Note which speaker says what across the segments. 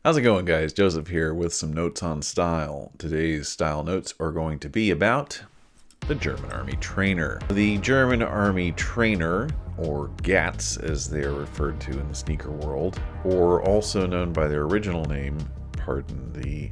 Speaker 1: How's it going, guys? Joseph here with some notes on style. Today's style notes are going to be about the German Army Trainer. The German Army Trainer, or GATS as they are referred to in the sneaker world, or also known by their original name, pardon the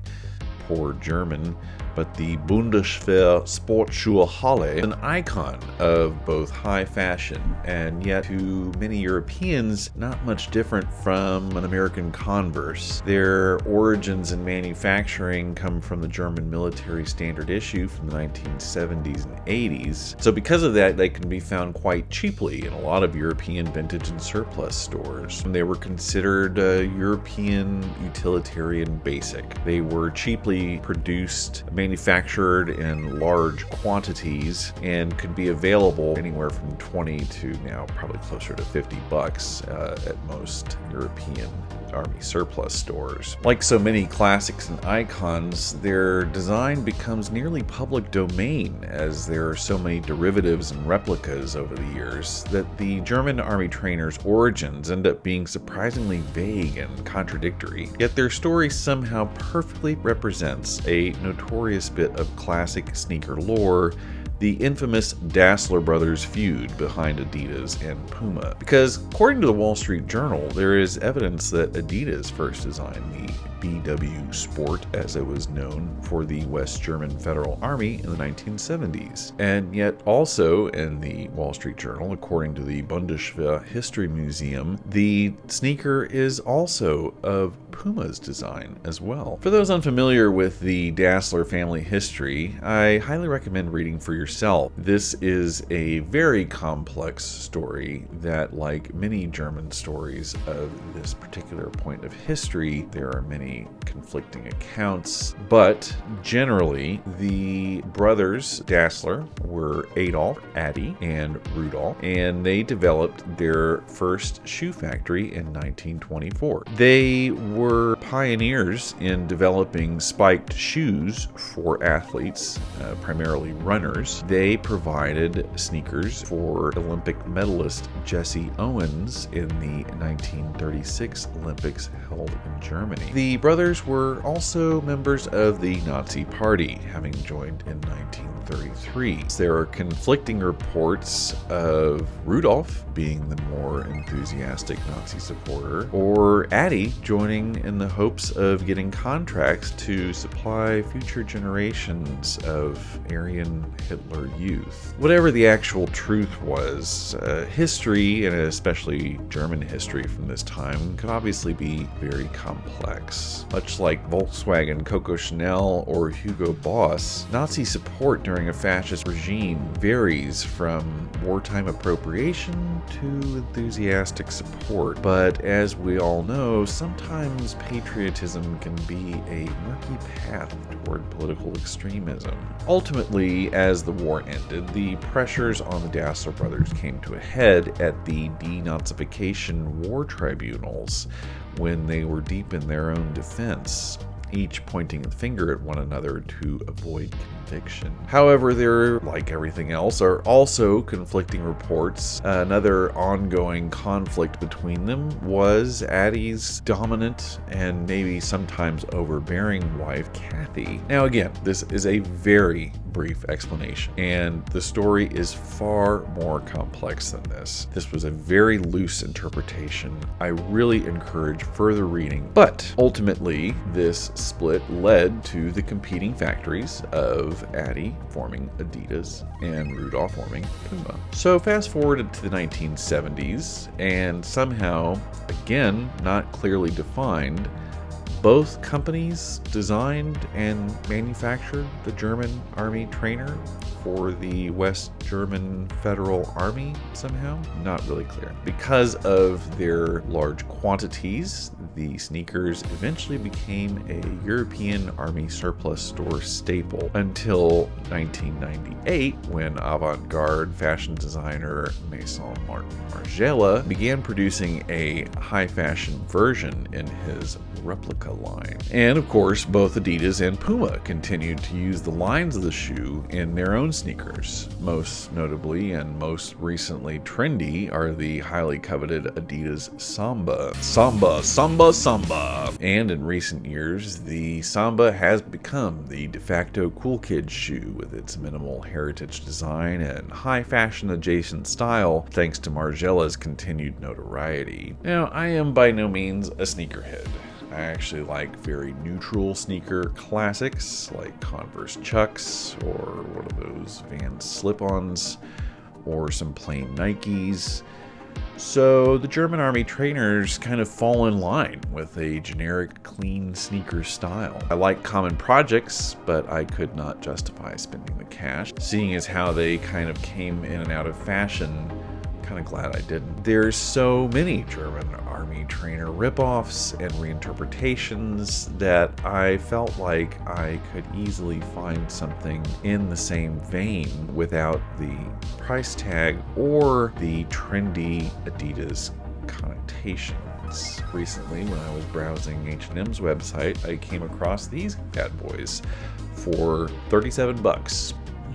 Speaker 1: poor German, but the Bundeswehr Sportschuhe Halle, an icon of both high fashion and yet to many Europeans not much different from an American Converse. Their origins in manufacturing come from the German military standard issue from the 1970s and 80s. So because of that, they can be found quite cheaply in a lot of European vintage and surplus stores. They were considered European utilitarian basic. They were cheaply produced, manufactured in large quantities, and could be available anywhere from 20 to now probably closer to $50 at most European Army surplus stores. Like so many classics and icons, their design becomes nearly public domain as there are so many derivatives and replicas over the years that the German Army Trainer's origins end up being surprisingly vague and contradictory. Yet their story somehow perfectly represents a notorious bit of classic sneaker lore, the infamous Dassler brothers feud behind Adidas and Puma. Because according to the Wall Street Journal, there is evidence that Adidas first designed the BW Sport, as it was known, for the West German Federal Army in the 1970s. And yet also in the Wall Street Journal, according to the Bundeswehr History Museum, the sneaker is also of Puma's design as well. For those unfamiliar with the Dassler family history, I highly recommend reading for yourself. This is a very complex story that, like many German stories of this particular point of history, there are many conflicting accounts, but generally the brothers Dassler were Adolf, Adi, and Rudolf, and they developed their first shoe factory in 1924. They were pioneers in developing spiked shoes for athletes, primarily runners. They provided sneakers for Olympic medalist Jesse Owens in the 1936 Olympics held in Germany. The brothers were also members of the Nazi Party, having joined in 1933. There are conflicting reports of Rudolf being the more enthusiastic Nazi supporter, or Adi joining in the hopes of getting contracts to supply future generations of Aryan Hitler youth. Whatever the actual truth was, history, and especially German history from this time, could obviously be very complex. Much like Volkswagen, Coco Chanel, or Hugo Boss, Nazi support during a fascist regime varies from wartime appropriation to enthusiastic support. But as we all know, sometimes patriotism can be a murky path toward political extremism. Ultimately, as the war ended, the pressures on the Dassler brothers came to a head at the denazification war tribunals when they were deep in their own defense, each pointing the finger at one another to avoid conviction. However, there, like everything else, are also conflicting reports. Another ongoing conflict between them was Adi's dominant and maybe sometimes overbearing wife, Kathy. Now again, this is a very brief explanation, and the story is far more complex than this. This was a very loose interpretation. I really encourage further reading, but ultimately this split led to the competing factories of Adi forming Adidas and Rudolf forming Puma. So fast forward to the 1970s, and somehow, again, not clearly defined, both companies designed and manufactured the German Army Trainer for the West German Federal Army somehow? Not really clear. Because of their large quantities, the sneakers eventually became a European Army surplus store staple until 1998, when avant-garde fashion designer Maison Margiela began producing a high-fashion version in his replica line. And of course, both Adidas and Puma continued to use the lines of the shoe in their own sneakers. Most notably and most recently trendy are the highly coveted Adidas Samba. Samba. And in recent years, the Samba has become the de facto cool kid shoe with its minimal heritage design and high fashion adjacent style thanks to Margiela's continued notoriety. Now, I am by no means a sneakerhead. I actually like very neutral sneaker classics like Converse Chucks or what are those Vans slip-ons or some plain Nikes. So the German Army trainers kind of fall in line with a generic clean sneaker style. I like common projects, but I could not justify spending the cash. Seeing as how they kind of came in and out of fashion, kind of glad I didn't. There's so many German Army trainer ripoffs and reinterpretations that I felt like I could easily find something in the same vein without the price tag or the trendy Adidas connotations. Recently, when I was browsing H&M's website, I came across these bad boys for 37 bucks.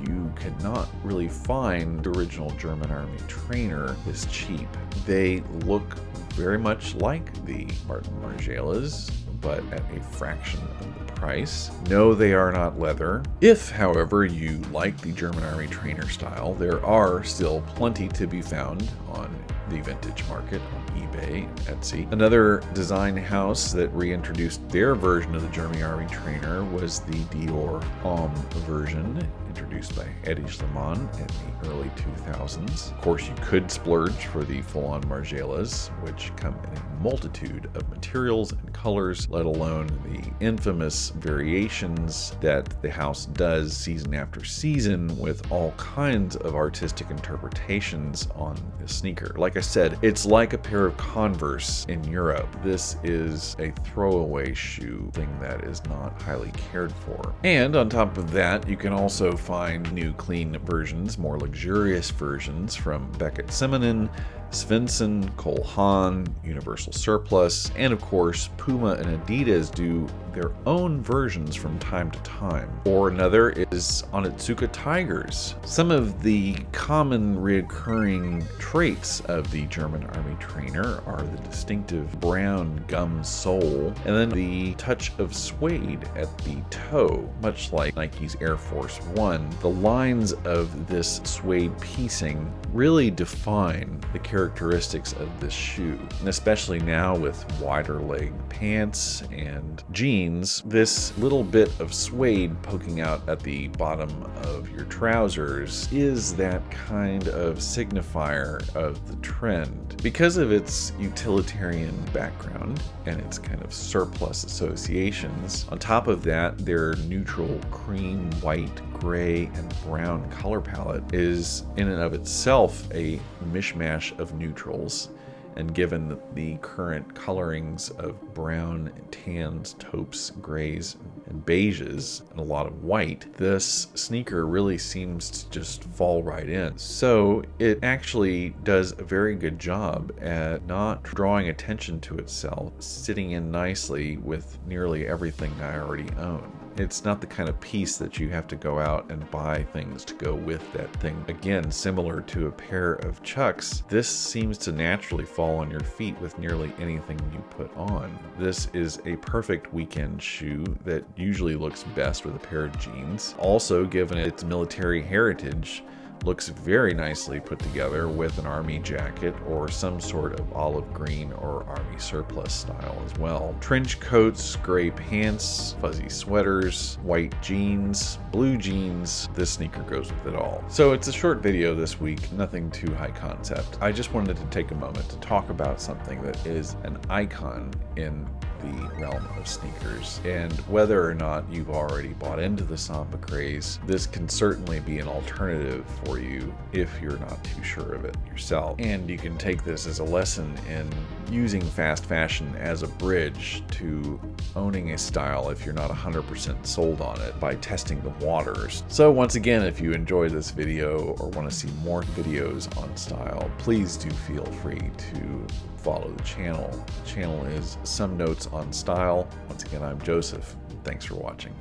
Speaker 1: You cannot really find the original German Army trainer this cheap. They look very much like the Martin Margielas, but at a fraction of the price. No, they are not leather. If, however, you like the German Army trainer style, there are still plenty to be found on the vintage market on eBay and Etsy. Another design house that reintroduced their version of the German Army trainer was the Dior Homme version, introduced by Adidas Samba in the early 2000s. Of course, you could splurge for the full-on Margielas, which come in a multitude of materials and colors, let alone the infamous variations that the house does season after season with all kinds of artistic interpretations on the sneaker. Like I said, it's like a pair of Converse in Europe. This is a throwaway shoe, thing that is not highly cared for. And on top of that, you can also find new clean versions, more luxurious versions from Beckett Simonin, Svensson, Cole Haan, Universal Surplus, and of course Puma and Adidas do their own versions from time to time. Or another is Onitsuka Tigers. Some of the common reoccurring traits of the German Army trainer are the distinctive brown gum sole and then the touch of suede at the toe, much like Nike's Air Force One. The lines of this suede piecing really define the characteristics of this shoe, and especially now with wider leg pants and jeans, this little bit of suede poking out at the bottom of your trousers is that kind of signifier of the trend. Because of its utilitarian background and its kind of surplus associations, on top of that, their neutral cream, white, gray, and brown color palette is in and of itself a mishmash of neutrals, and given the current colorings of brown, tans, taupes, grays, and beiges, and a lot of white, this sneaker really seems to just fall right in. So it actually does a very good job at not drawing attention to itself, sitting in nicely with nearly everything I already own. It's not the kind of piece that you have to go out and buy things to go with that thing. Again, similar to a pair of Chucks, this seems to naturally fall on your feet with nearly anything you put on. This is a perfect weekend shoe that usually looks best with a pair of jeans. Also, given its military heritage, looks very nicely put together with an army jacket or some sort of olive green or army surplus style as well. Trench coats, gray pants, fuzzy sweaters, white jeans, blue jeans, this sneaker goes with it all. So it's a short video this week, nothing too high concept. I just wanted to take a moment to talk about something that is an icon in the realm of sneakers, and whether or not you've already bought into the Samba craze, this can certainly be an alternative for you if you're not too sure of it yourself. And you can take this as a lesson in using fast fashion as a bridge to owning a style if you're not 100% sold on it by testing the waters. So once again, if you enjoyed this video or want to see more videos on style, please do feel free to follow the channel. The channel is Some Notes on Style. Once again, I'm Joseph. Thanks for watching.